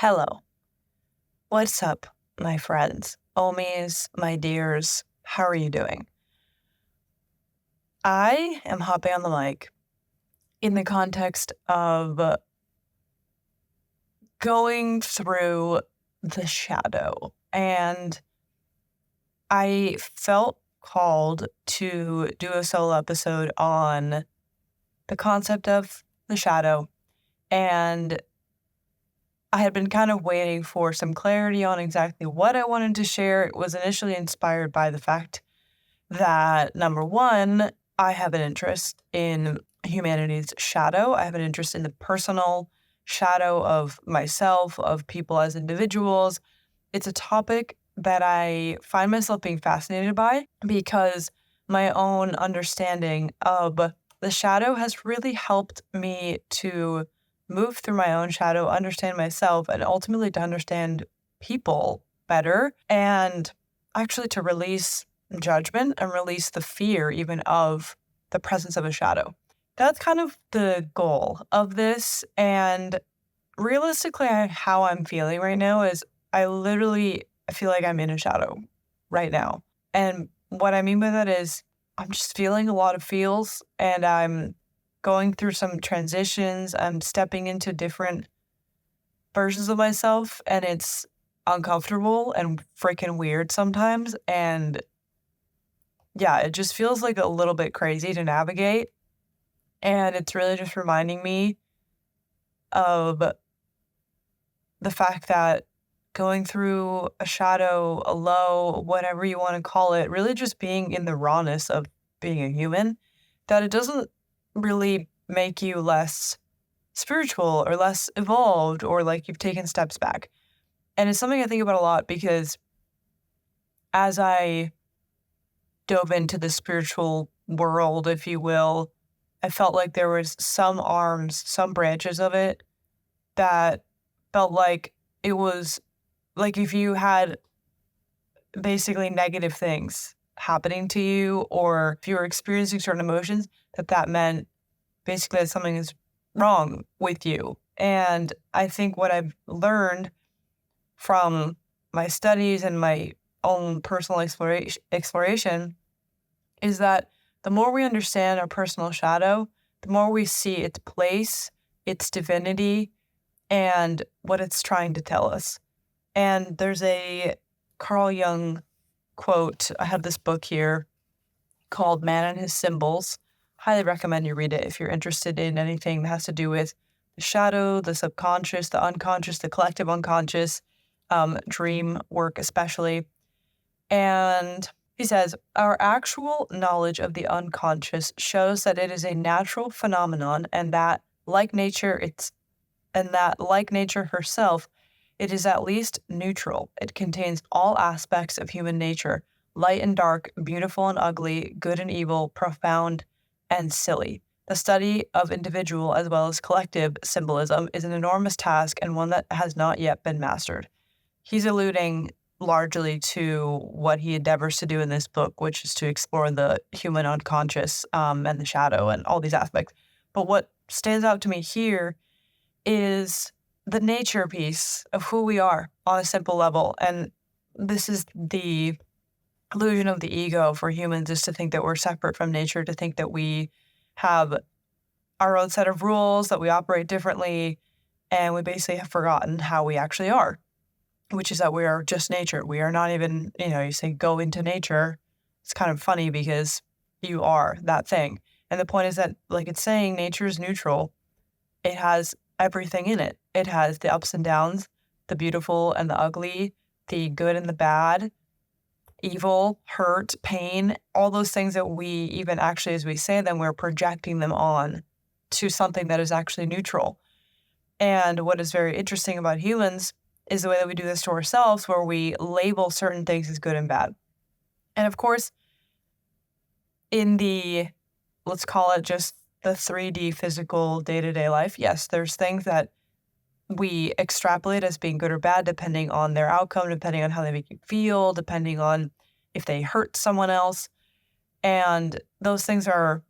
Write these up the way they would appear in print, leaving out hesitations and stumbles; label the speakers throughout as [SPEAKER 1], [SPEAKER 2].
[SPEAKER 1] Hello. What's up, my friends? Omies, my dears, how are you doing? I am hopping on the mic in the context of going through the shadow. And I felt called to do a solo episode on the concept of the shadow. And I had been kind of waiting for some clarity on exactly what I wanted to share. It was initially inspired by the fact that, number one, I have an interest in humanity's shadow. I have an interest in the personal shadow of myself, of people as individuals. It's a topic that I find myself being fascinated by because my own understanding of the shadow has really helped me to move through my own shadow, understand myself, and ultimately to understand people better, and actually to release judgment and release the fear even of the presence of a shadow. That's kind of the goal of this. And realistically, how I'm feeling right now is I feel like I'm in a shadow right now. And what I mean by that is I'm just feeling a lot of feels and I'm going through some transitions. I'm stepping into different versions of myself and it's uncomfortable and freaking weird sometimes. And yeah, it just feels like a little bit crazy to navigate. And it's really just reminding me of the fact that going through a shadow, a low, whatever you want to call it, really just being in the rawness of being a human, that it doesn't really make you less spiritual or less evolved or like you've taken steps back. And it's something I think about a lot because as I dove into the spiritual world, if you will, I felt like there was some arms, some branches of it that felt like it was like if you had basically negative things happening to you or if you were experiencing certain emotions, that meant basically that something is wrong with you. And I think what I've learned from my studies and my own personal exploration is that the more we understand our personal shadow, the more we see its place, its divinity, and what it's trying to tell us. And there's a Carl Jung quote. I have this book here called Man and His Symbols. Highly recommend you read it if you're interested in anything that has to do with the shadow, the subconscious, the unconscious, the collective unconscious, dream work especially. And he says, our actual knowledge of the unconscious shows that it is a natural phenomenon and that, like nature herself, it is at least neutral. It contains all aspects of human nature, light and dark, beautiful and ugly, good and evil, profound and silly. The study of individual as well as collective symbolism is an enormous task and one that has not yet been mastered. He's alluding largely to what he endeavors to do in this book, which is to explore the human unconscious and the shadow and all these aspects. But what stands out to me here is the nature piece of who we are on a simple level. And this is the illusion of the ego for humans, is to think that we're separate from nature, to think that we have our own set of rules, that we operate differently, and we basically have forgotten how we actually are, which is that we are just nature. We are not even, you say go into nature. It's kind of funny because you are that thing. And the point is that, like it's saying, nature is neutral. It has everything in it. It has the ups and downs, the beautiful and the ugly, the good and the bad, evil, hurt, pain, all those things that we even actually, as we say them, we're projecting them on to something that is actually neutral. And what is very interesting about humans is the way that we do this to ourselves, where we label certain things as good and bad. And of course, in the, let's call it just the 3D physical day-to-day life, yes, there's things that we extrapolate as being good or bad, depending on their outcome, depending on how they make you feel, depending on if they hurt someone else. And those things are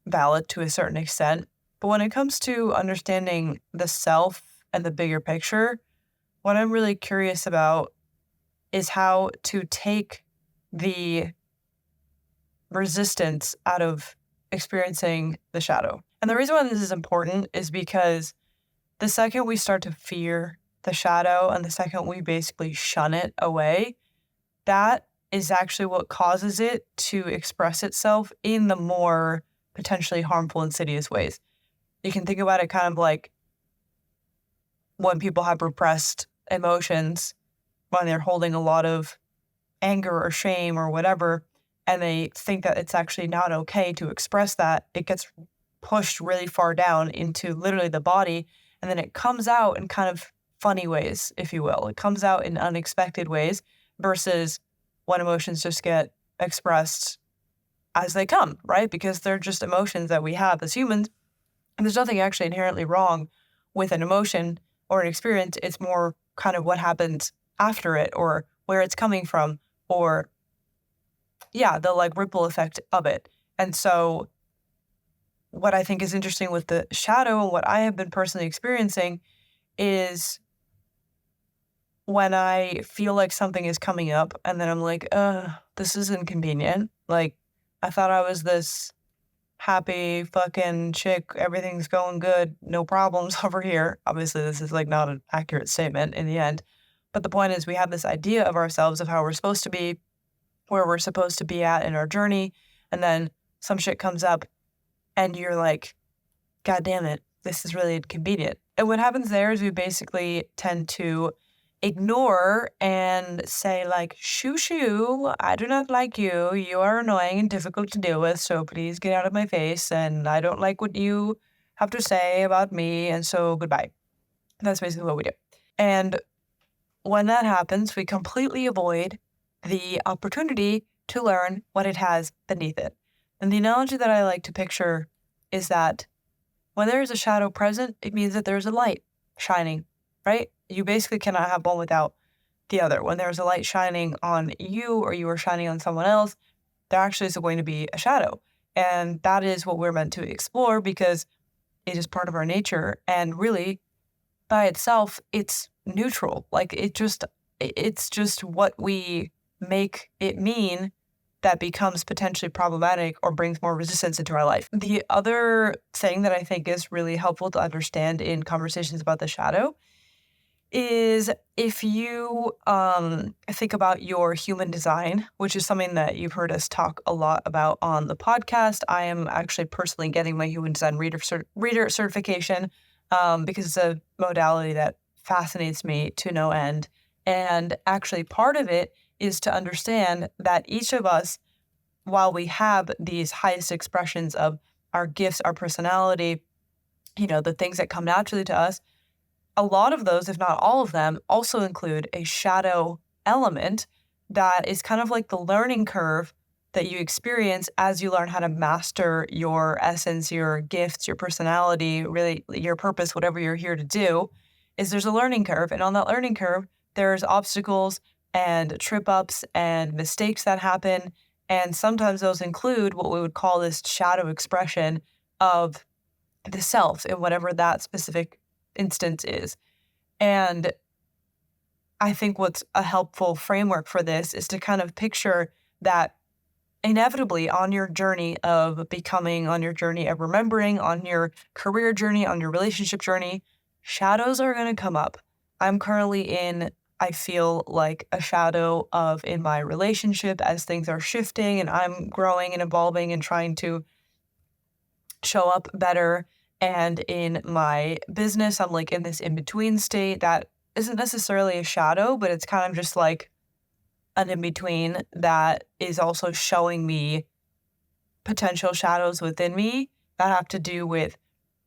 [SPEAKER 1] valid to a certain extent. But when it comes to understanding the self and the bigger picture, what I'm really curious about is how to take the resistance out of experiencing the shadow. And the reason why this is important is because the second we start to fear the shadow and the second we basically shun it away, that is actually what causes it to express itself in the more potentially harmful, insidious ways. You can think about it kind of like when people have repressed emotions, when they're holding a lot of anger or shame or whatever, and they think that it's actually not okay to express that, it gets pushed really far down into literally the body, and then it comes out in kind of funny ways, if you will. It comes out in unexpected ways versus when emotions just get expressed as they come, right? Because they're just emotions that we have as humans. And there's nothing actually inherently wrong with an emotion or an experience. It's more kind of what happens after it or where it's coming from or, yeah, the like ripple effect of it. And so what I think is interesting with the shadow and what I have been personally experiencing is when I feel like something is coming up and then I'm like, this is inconvenient. Like, I thought I was this happy fucking chick. Everything's going good. No problems over here. Obviously, this is like not an accurate statement in the end. But the point is, we have this idea of ourselves of how we're supposed to be, where we're supposed to be at in our journey. And then some shit comes up and you're like, God damn it, this is really inconvenient. And what happens there is we basically tend to ignore and say like, shoo shoo, I do not like you. You are annoying and difficult to deal with. So please get out of my face. And I don't like what you have to say about me. And so goodbye. That's basically what we do. And when that happens, we completely avoid the opportunity to learn what it has beneath it. And the analogy that I like to picture is that when there is a shadow present, it means that there's a light shining, right? You basically cannot have one without the other. When there's a light shining on you or you are shining on someone else, there actually is going to be a shadow. And that is what we're meant to explore because it is part of our nature. And really, by itself, it's neutral. Like it's just what we make it mean that becomes potentially problematic or brings more resistance into our life. The other thing that I think is really helpful to understand in conversations about the shadow is if you think about your human design, which is something that you've heard us talk a lot about on the podcast. I am actually personally getting my human design reader certification because it's a modality that fascinates me to no end. And actually part of it is to understand that each of us, while we have these highest expressions of our gifts, our personality, the things that come naturally to us, a lot of those, if not all of them, also include a shadow element that is kind of like the learning curve that you experience as you learn how to master your essence, your gifts, your personality, really your purpose, whatever you're here to do, is there's a learning curve. And on that learning curve, there's obstacles and trip ups and mistakes that happen. And sometimes those include what we would call this shadow expression of the self in whatever that specific instance is. And I think what's a helpful framework for this is to kind of picture that inevitably on your journey of becoming, on your journey of remembering, on your career journey, on your relationship journey, shadows are going to come up. I'm currently in, I feel like a shadow of in my relationship as things are shifting and I'm growing and evolving and trying to show up better. And in my business, I'm like in this in-between state that isn't necessarily a shadow, but it's kind of just like an in-between that is also showing me potential shadows within me that have to do with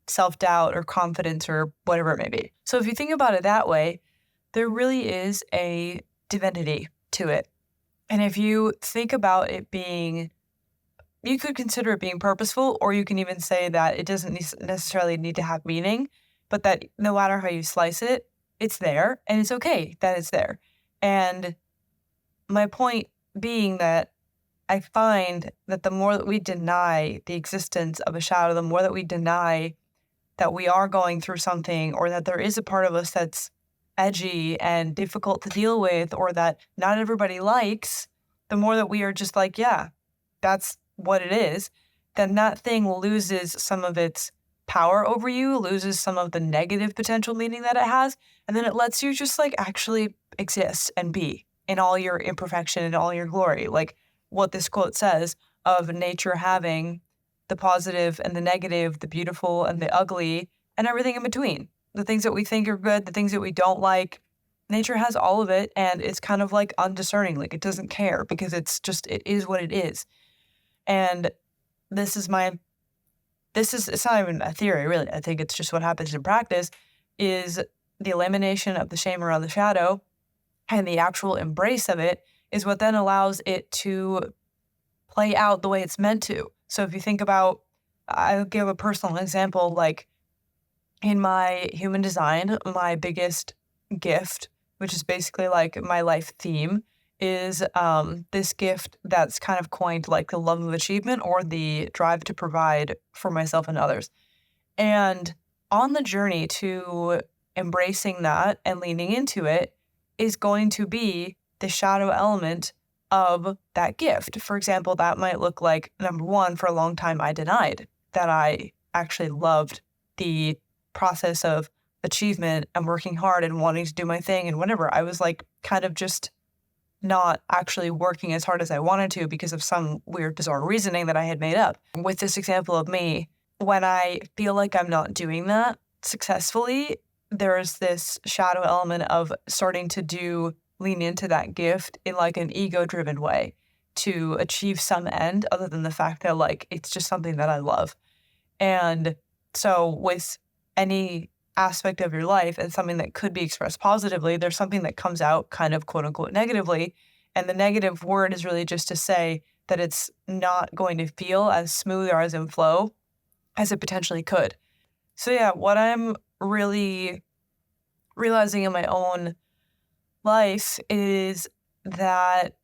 [SPEAKER 1] self-doubt or confidence or whatever it may be. So if you think about it that way, there really is a divinity to it. And if you think about it being, you could consider it being purposeful, or you can even say that it doesn't necessarily need to have meaning, but that no matter how you slice it, it's there and it's okay that it's there. And my point being that I find that the more that we deny the existence of a shadow, the more that we deny that we are going through something or that there is a part of us that's edgy and difficult to deal with or that not everybody likes, the more that we are just like, yeah, that's what it is, then that thing loses some of its power over you, loses some of the negative potential meaning that it has, and then it lets you just like actually exist and be in all your imperfection and all your glory. Like what this quote says of nature having the positive and the negative, the beautiful and the ugly, and everything in between. The things that we think are good, the things that we don't like. Nature has all of it, and it's kind of like undiscerning. Like it doesn't care because it is what it is. And this is my, it's not even a theory, really. I think it's just what happens in practice is the elimination of the shame around the shadow and the actual embrace of it is what then allows it to play out the way it's meant to. So if you think about, I'll give a personal example, like in my human design, my biggest gift, which is basically like my life theme, is this gift that's kind of coined like the love of achievement or the drive to provide for myself and others. And on the journey to embracing that and leaning into it is going to be the shadow element of that gift. For example, that might look like, number one, for a long time, I denied that I actually loved the process of achievement and working hard and wanting to do my thing and whatever. I was like kind of just not actually working as hard as I wanted to because of some weird, bizarre reasoning that I had made up. With this example of me, when I feel like I'm not doing that successfully, there's this shadow element of starting to lean into that gift in like an ego-driven way to achieve some end other than the fact that like it's just something that I love. And so with any aspect of your life and something that could be expressed positively, there's something that comes out kind of quote unquote negatively. And the negative word is really just to say that it's not going to feel as smooth or as in flow as it potentially could. So yeah, what I'm really realizing in my own life is that,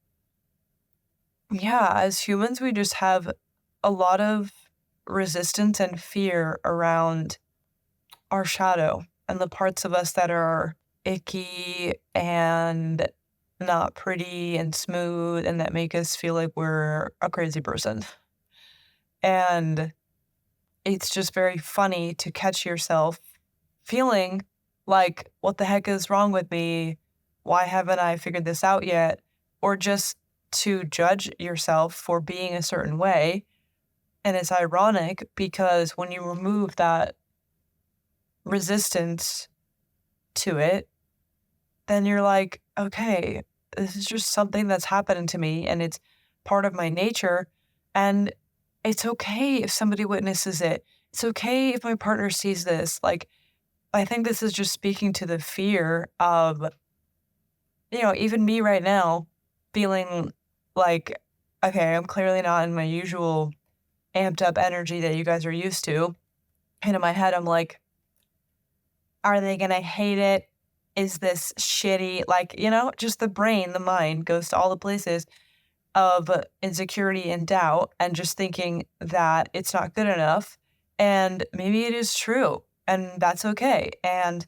[SPEAKER 1] yeah, as humans, we just have a lot of resistance and fear around our shadow and the parts of us that are icky and not pretty and smooth and that make us feel like we're a crazy person. And it's just very funny to catch yourself feeling like, what the heck is wrong with me? Why haven't I figured this out yet? Or just to judge yourself for being a certain way. And it's ironic because when you remove that resistance to it, then you're like, okay, this is just something that's happening to me and it's part of my nature. And it's okay if somebody witnesses it. It's okay if my partner sees this. Like, I think this is just speaking to the fear of, even me right now feeling like, okay, I'm clearly not in my usual amped up energy that you guys are used to. And in my head, I'm like, are they going to hate it? Is this shitty? Like, just the brain, the mind goes to all the places of insecurity and doubt and just thinking that it's not good enough. And maybe it is true. And that's okay. And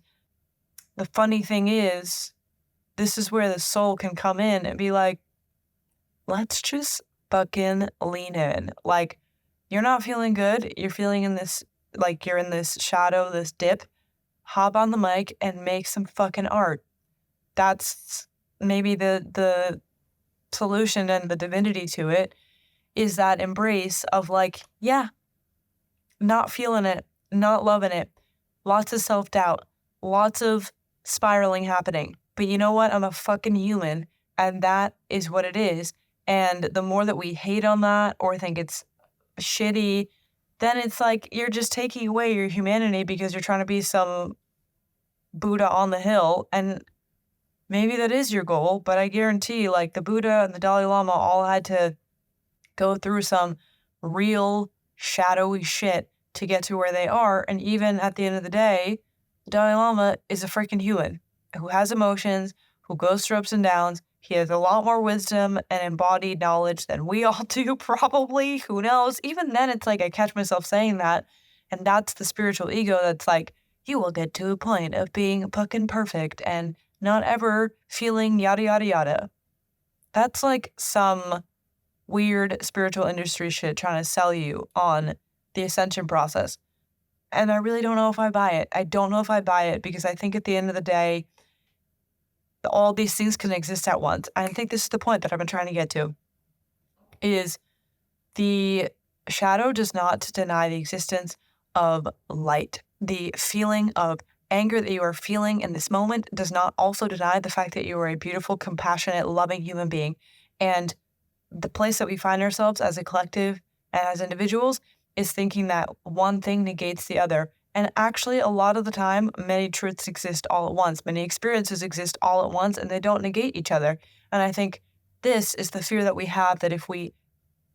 [SPEAKER 1] the funny thing is, this is where the soul can come in and be like, let's just fucking lean in. Like, you're not feeling good. You're feeling in this, like you're in this shadow, this dip. Hop on the mic and make some fucking art. That's maybe the solution and the divinity to it is that embrace of like, yeah, not feeling it, not loving it, lots of self-doubt, lots of spiraling happening. But you know what? I'm a fucking human, and that is what it is. And the more that we hate on that or think it's shitty, then it's like you're just taking away your humanity because you're trying to be some Buddha on the hill. And maybe that is your goal, but I guarantee like the Buddha and the Dalai Lama all had to go through some real shadowy shit to get to where they are. And even at the end of the day, the Dalai Lama is a freaking human who has emotions, who goes through ups and downs. He has a lot more wisdom and embodied knowledge than we all do, probably. Who knows? Even then, it's like I catch myself saying that. And that's the spiritual ego that's like, you will get to a point of being fucking perfect and not ever feeling yada, yada, yada. That's like some weird spiritual industry shit trying to sell you on the ascension process. And I really don't know if I buy it. I don't know if I buy it because I think at the end of the day, all these things can exist at once. I think this is the point that I've been trying to get to, is the shadow does not deny the existence of light. The feeling of anger that you are feeling in this moment does not also deny the fact that you are a beautiful, compassionate, loving human being. And the place that we find ourselves as a collective and as individuals is thinking that one thing negates the other. And actually, a lot of the time, many truths exist all at once. Many experiences exist all at once, and they don't negate each other. And I think this is the fear that we have, that if we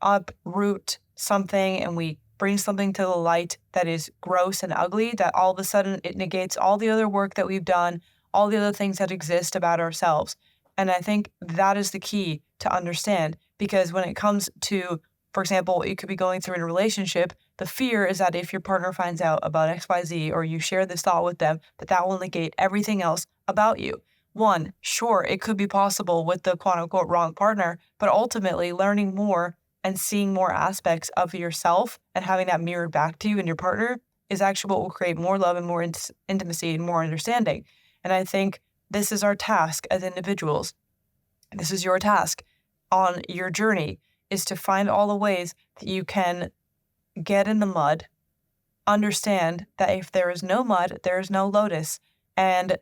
[SPEAKER 1] uproot something and we bring something to the light that is gross and ugly, that all of a sudden it negates all the other work that we've done, all the other things that exist about ourselves. And I think that is the key to understand, because when it comes to, for example, you could be going through in a relationship, the fear is that if your partner finds out about XYZ or you share this thought with them, that will negate everything else about you. One, sure, it could be possible with the quote unquote wrong partner, but ultimately learning more and seeing more aspects of yourself and having that mirrored back to you and your partner is actually what will create more love and more intimacy and more understanding. And I think this is our task as individuals. This is your task on your journey, is to find all the ways that you can get in the mud, understand that if there is no mud, there is no lotus, and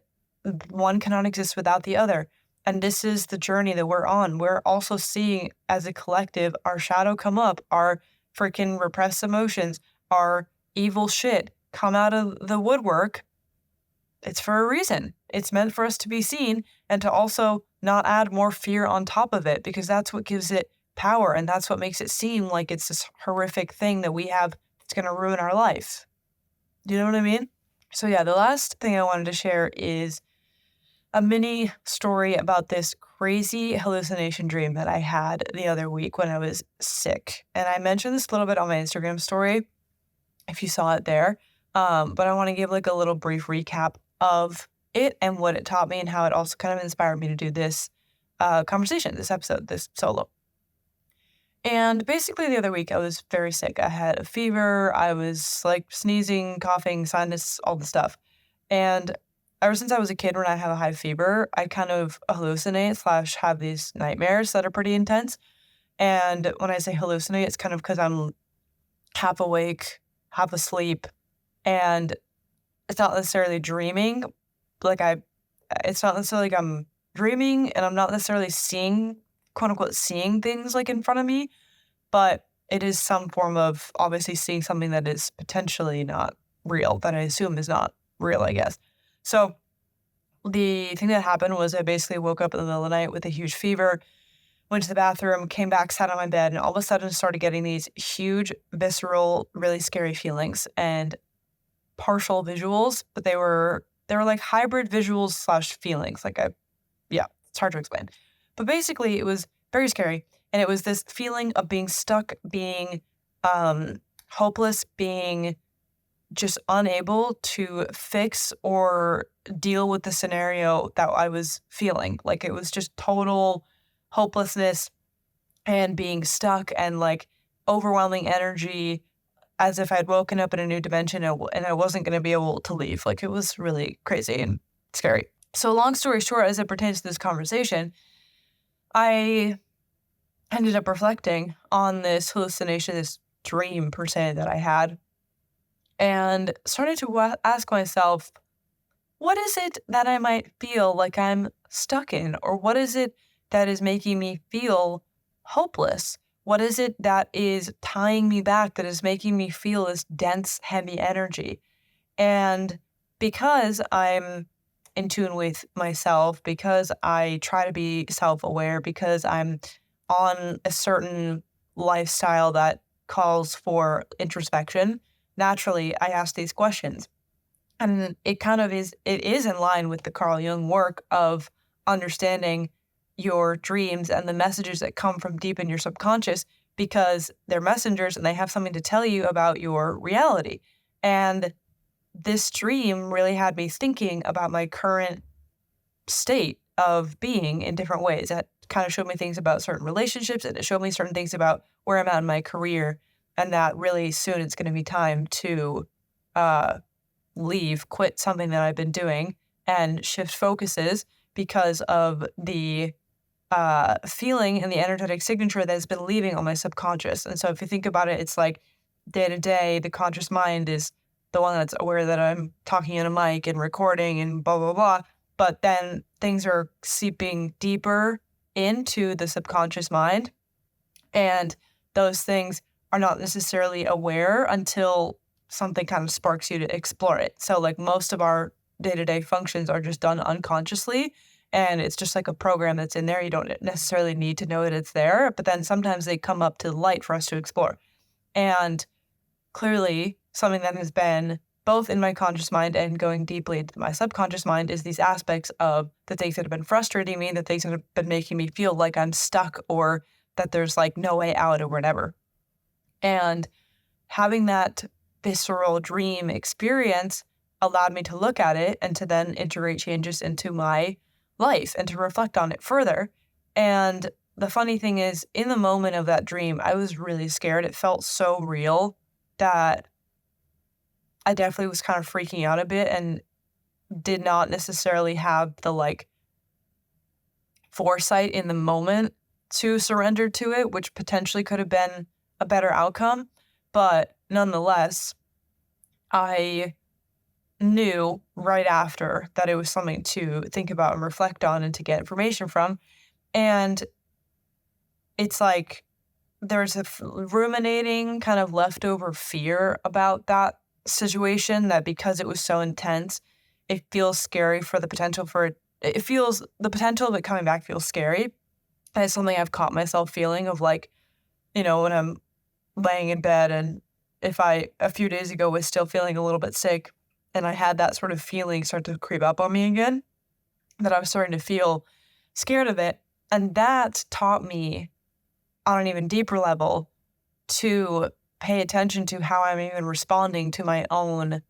[SPEAKER 1] one cannot exist without the other. And this is the journey that we're on. We're also seeing as a collective our shadow come up, our freaking repressed emotions, our evil shit come out of the woodwork. It's for a reason. It's meant for us to be seen and to also not add more fear on top of it, because that's what gives it power and that's what makes it seem like it's this horrific thing that we have that's going to ruin our life. Do you know what I mean? So yeah, the last thing I wanted to share is a mini story about this crazy hallucination dream that I had the other week when I was sick. And I mentioned this a little bit on my Instagram story, if you saw it there. But I want to give like a little brief recap of it and what it taught me and how it also kind of inspired me to do this conversation, this episode, this solo. And basically the other week I was very sick. I had a fever. I was like sneezing, coughing, sinus, all the stuff. And ever since I was a kid, when I have a high fever, I kind of hallucinate / have these nightmares that are pretty intense. And when I say hallucinate, it's kind of because I'm half awake, half asleep, and it's not necessarily dreaming. It's not necessarily like I'm dreaming, and I'm not necessarily seeing, quote unquote, seeing things like in front of me, but it is some form of obviously seeing something that is potentially not real, that I assume is not real, I guess. So the thing that happened was I basically woke up in the middle of the night with a huge fever, went to the bathroom, came back, sat on my bed, and all of a sudden started getting these huge, visceral, really scary feelings and partial visuals, but they were like hybrid visuals / feelings. It's hard to explain. But basically it was very scary. And it was this feeling of being stuck, being hopeless, being just unable to fix or deal with the scenario that I was feeling. Like it was just total hopelessness and being stuck and like overwhelming energy, as if I'd woken up in a new dimension and I wasn't going to be able to leave. Like it was really crazy and scary. So long story short, as it pertains to this conversation, I ended up reflecting on this hallucination, this dream per se that I had, and started to ask myself, what is it that I might feel like I'm stuck in? Or what is it that is making me feel hopeless? What is it that is tying me back, that is making me feel this dense, heavy energy? And because I'm in tune with myself, because I try to be self-aware, because I'm on a certain lifestyle that calls for introspection, naturally I ask these questions. And it is in line with the Carl Jung work of understanding your dreams and the messages that come from deep in your subconscious, because they're messengers and they have something to tell you about your reality. And this dream really had me thinking about my current state of being in different ways. That kind of showed me things about certain relationships, and it showed me certain things about where I'm at in my career, and that really soon it's going to be time to uh, quit something that I've been doing and shift focuses because of the feeling and the energetic signature that has been leaving on my subconscious. And so if you think about it, it's like day to day, the conscious mind is the one that's aware that I'm talking in a mic and recording and blah, blah, blah. But then things are seeping deeper into the subconscious mind. And those things are not necessarily aware until something kind of sparks you to explore it. So, like, most of our day to day functions are just done unconsciously. And it's just like a program that's in there. You don't necessarily need to know that it's there, but then sometimes they come up to light for us to explore. And clearly, something that has been both in my conscious mind and going deeply into my subconscious mind is these aspects of the things that have been frustrating me, the things that have been making me feel like I'm stuck or that there's like no way out or whatever. And having that visceral dream experience allowed me to look at it and to then integrate changes into my life and to reflect on it further. And the funny thing is, in the moment of that dream, I was really scared. It felt so real that I definitely was kind of freaking out a bit and did not necessarily have the like foresight in the moment to surrender to it, which potentially could have been a better outcome. But nonetheless, I knew right after that it was something to think about and reflect on and to get information from. And it's like there's a ruminating kind of leftover fear about that situation, that because it was so intense, it feels scary for the potential for it. It feels, the potential of it coming back feels scary. And it's something I've caught myself feeling of, like, when I'm laying in bed, and if I, a few days ago, was still feeling a little bit sick and I had that sort of feeling start to creep up on me again, that I was starting to feel scared of it. And that taught me on an even deeper level to pay attention to how I'm even responding to my own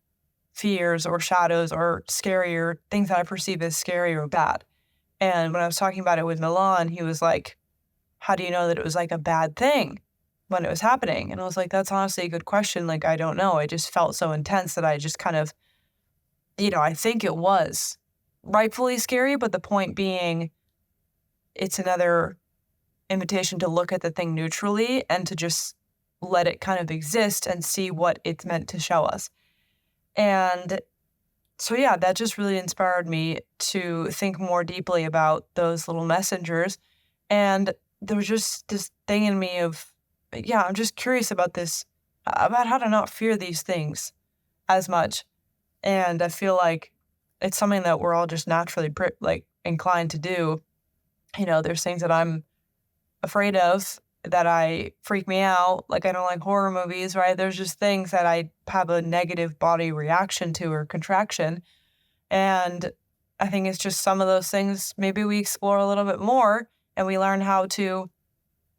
[SPEAKER 1] fears or shadows or scarier things that I perceive as scary or bad. And when I was talking about it with Milan, he was like, how do you know that it was like a bad thing when it was happening? And I was like, that's honestly a good question. Like, I don't know. I just felt so intense that I just kind of, I think it was rightfully scary, but the point being, it's another invitation to look at the thing neutrally and to just let it kind of exist and see what it's meant to show us. And so, yeah, that just really inspired me to think more deeply about those little messengers. And there was just this thing in me of, yeah, I'm just curious about this, about how to not fear these things as much. And I feel like it's something that we're all just naturally inclined to do. There's things that I'm afraid of that I freak me out. Like, I don't like horror movies, right? There's just things that I have a negative body reaction to or contraction. And I think it's just some of those things, maybe we explore a little bit more and we learn how to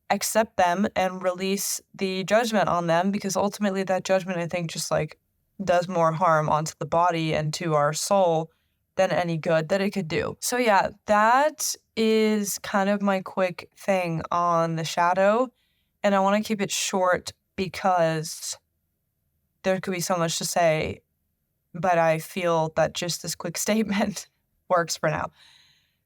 [SPEAKER 1] accept them and release the judgment on them, because ultimately that judgment, I think, just like does more harm onto the body and to our soul than any good that it could do. So yeah, that is kind of my quick thing on the shadow. And I want to keep it short because there could be so much to say, but I feel that just this quick statement works for now.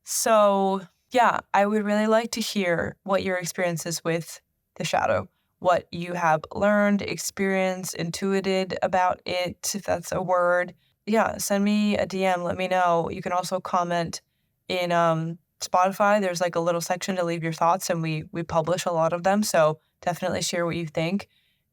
[SPEAKER 1] So yeah, I would really like to hear what your experience is with the shadow, what you have learned, experienced, intuited about it, if that's a word. Yeah, send me a DM, let me know. You can also comment in Spotify. There's like a little section to leave your thoughts, and we publish a lot of them, so definitely share what you think.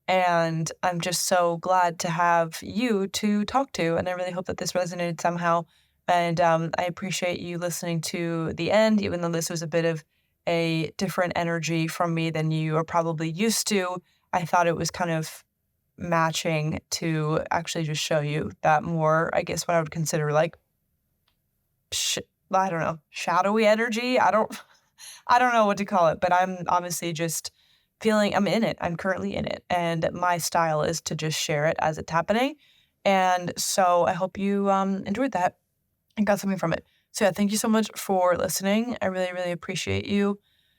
[SPEAKER 1] And I'm just so glad to have you to talk to, and I really hope that this resonated somehow. And I appreciate you listening to the end, even though this was a bit of a different energy from me than you are probably used to. I thought it was kind of matching to actually just show you that more, I guess, what I would consider like, I don't know, shadowy energy. I don't know what to call it, but I'm obviously just feeling I'm in it. I'm currently in it. And my style is to just share it as it's happening. And so I hope you enjoyed that and got something from it. So yeah, thank you so much for listening. I really, really appreciate you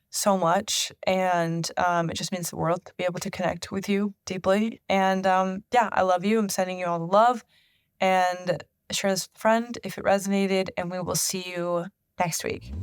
[SPEAKER 1] so much. And it just means the world to be able to connect with you deeply. And yeah, I love you. I'm sending you all the love and share this with a friend if it resonated. And we will see you next week.